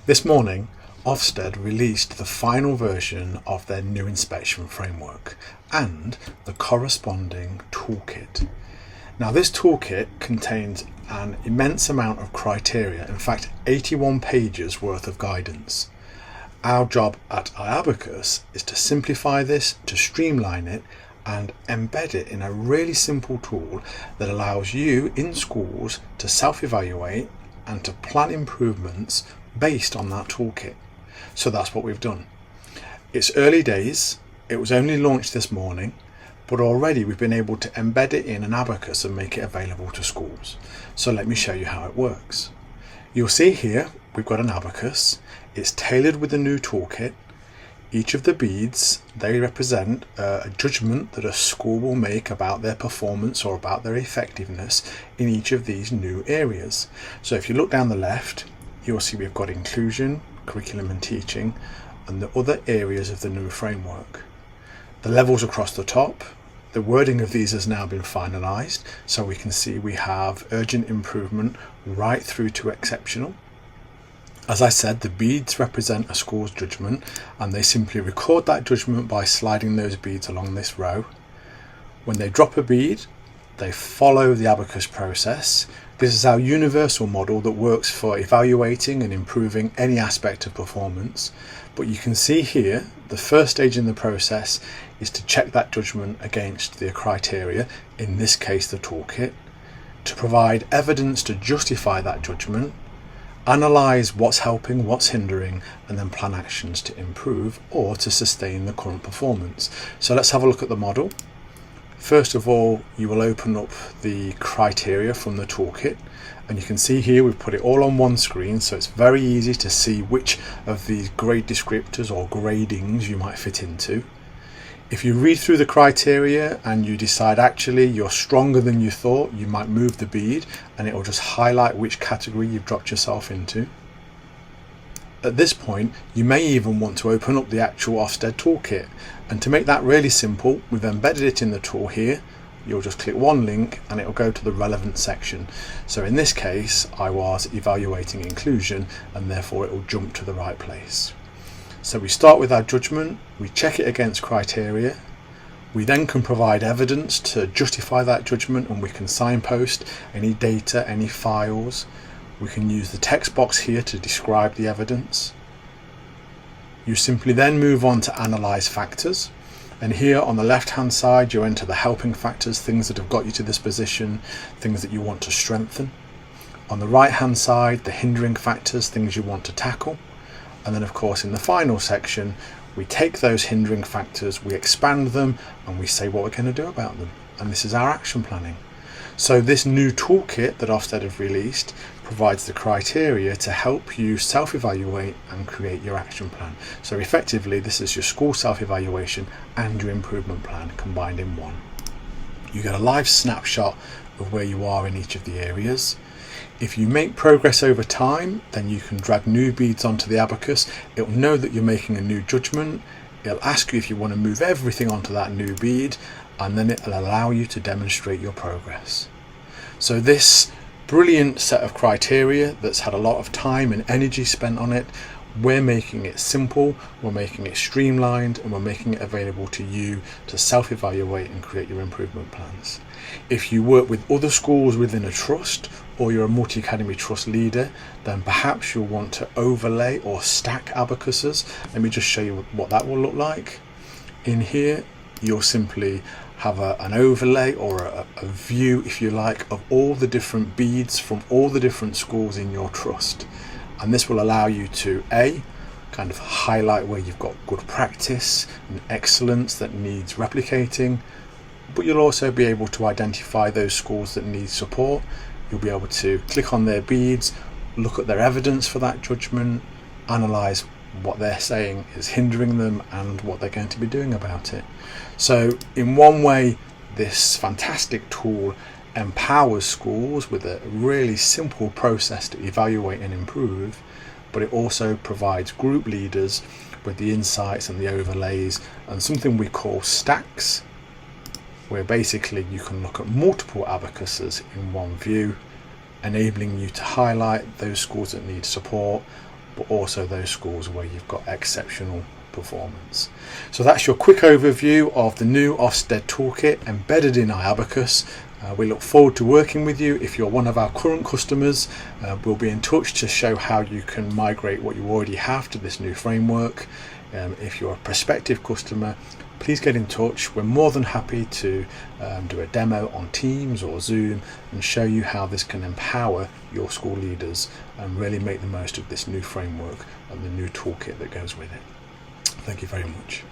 This morning, Ofsted released the final version of their new inspection framework and the corresponding toolkit. Now, this toolkit contains an immense amount of criteria, in fact 81 pages worth of guidance. Our job at iAbacus is to simplify this, to streamline it and embed it in a really simple tool that allows you in schools to self-evaluate and to plan improvements based on that toolkit. So that's what we've done. It's early days, it was only launched this morning, but already we've been able to embed it in an abacus and make it available to schools. So let me show you how it works. You'll see here we've got an abacus. It's tailored with the new toolkit. Each of the beads, they represent a judgment that a school will make about their performance or about their effectiveness in each of these new areas. So if you look down the left, you'll see we've got inclusion, curriculum and teaching, and the other areas of the new framework. The levels across the top, the wording of these has now been finalised, so we can see we have urgent improvement right through to exceptional. As I said, the beads represent a school's judgment, and they simply record that judgment by sliding those beads along this row. When they drop a bead, they follow the abacus process. This is our universal model that works for evaluating and improving any aspect of performance. But you can see here, the first stage in the process is to check that judgment against the criteria, in this case the toolkit, to provide evidence to justify that judgment, analyse what's helping, what's hindering, and then plan actions to improve or to sustain the current performance. So let's have a look at the model. First of all, you will open up the criteria from the toolkit, and you can see here we've put it all on one screen, so it's very easy to see which of these grade descriptors or gradings you might fit into. If you read through the criteria and you decide actually you're stronger than you thought, you might move the bead and it will just highlight which category you've dropped yourself into. At this point, you may even want to open up the actual Ofsted toolkit, and to make that really simple, we've embedded it in the tool here. You'll just click one link and it will go to the relevant section. So in this case, I was evaluating inclusion, and therefore it will jump to the right place. So we start with our judgment, we check it against criteria, we then can provide evidence to justify that judgment, and we can signpost any data, any files. We can use the text box here to describe the evidence. You simply then move on to analyse factors, and here on the left hand side you enter the helping factors, things that have got you to this position, things that you want to strengthen. On the right hand side, the hindering factors, things you want to tackle. And then of course in the final section we take those hindering factors, we expand them, and we say what we're going to do about them. And this is our action planning. So this new toolkit that Ofsted have released provides the criteria to help you self-evaluate and create your action plan. So effectively this is your school self-evaluation and your improvement plan combined in one. You get a live snapshot of where you are in each of the areas. If you make progress over time, then you can drag new beads onto the abacus. It'll know that you're making a new judgment. It'll ask you if you want to move everything onto that new bead, and then it'll allow you to demonstrate your progress. So this brilliant set of criteria that's had a lot of time and energy spent on it, we're making it simple, we're making it streamlined, and we're making it available to you to self-evaluate and create your improvement plans. If you work with other schools within a trust, or you're a multi-academy trust leader, then perhaps you'll want to overlay or stack abacuses. Let me just show you what that will look like. In here, you'll simply have an overlay or a view, if you like, of all the different beads from all the different schools in your trust. And this will allow you to kind of highlight where you've got good practice and excellence that needs replicating, but you'll also be able to identify those schools that need support. You'll be able to click on their beads, look at their evidence for that judgment, analyse what they're saying is hindering them and what they're going to be doing about it. So in one way, this fantastic tool empowers schools with a really simple process to evaluate and improve, but it also provides group leaders with the insights and the overlays and something we call stacks, where basically you can look at multiple abacuses in one view, enabling you to highlight those schools that need support but also those schools where you've got exceptional performance. So that's your quick overview of the new Ofsted toolkit embedded in iAbacus. We look forward to working with you. If you're one of our current customers, we'll be in touch to show how you can migrate what you already have to this new framework. If you're a prospective customer, please get in touch. We're more than happy to do a demo on Teams or Zoom and show you how this can empower your school leaders and really make the most of this new framework and the new toolkit that goes with it. Thank you very much.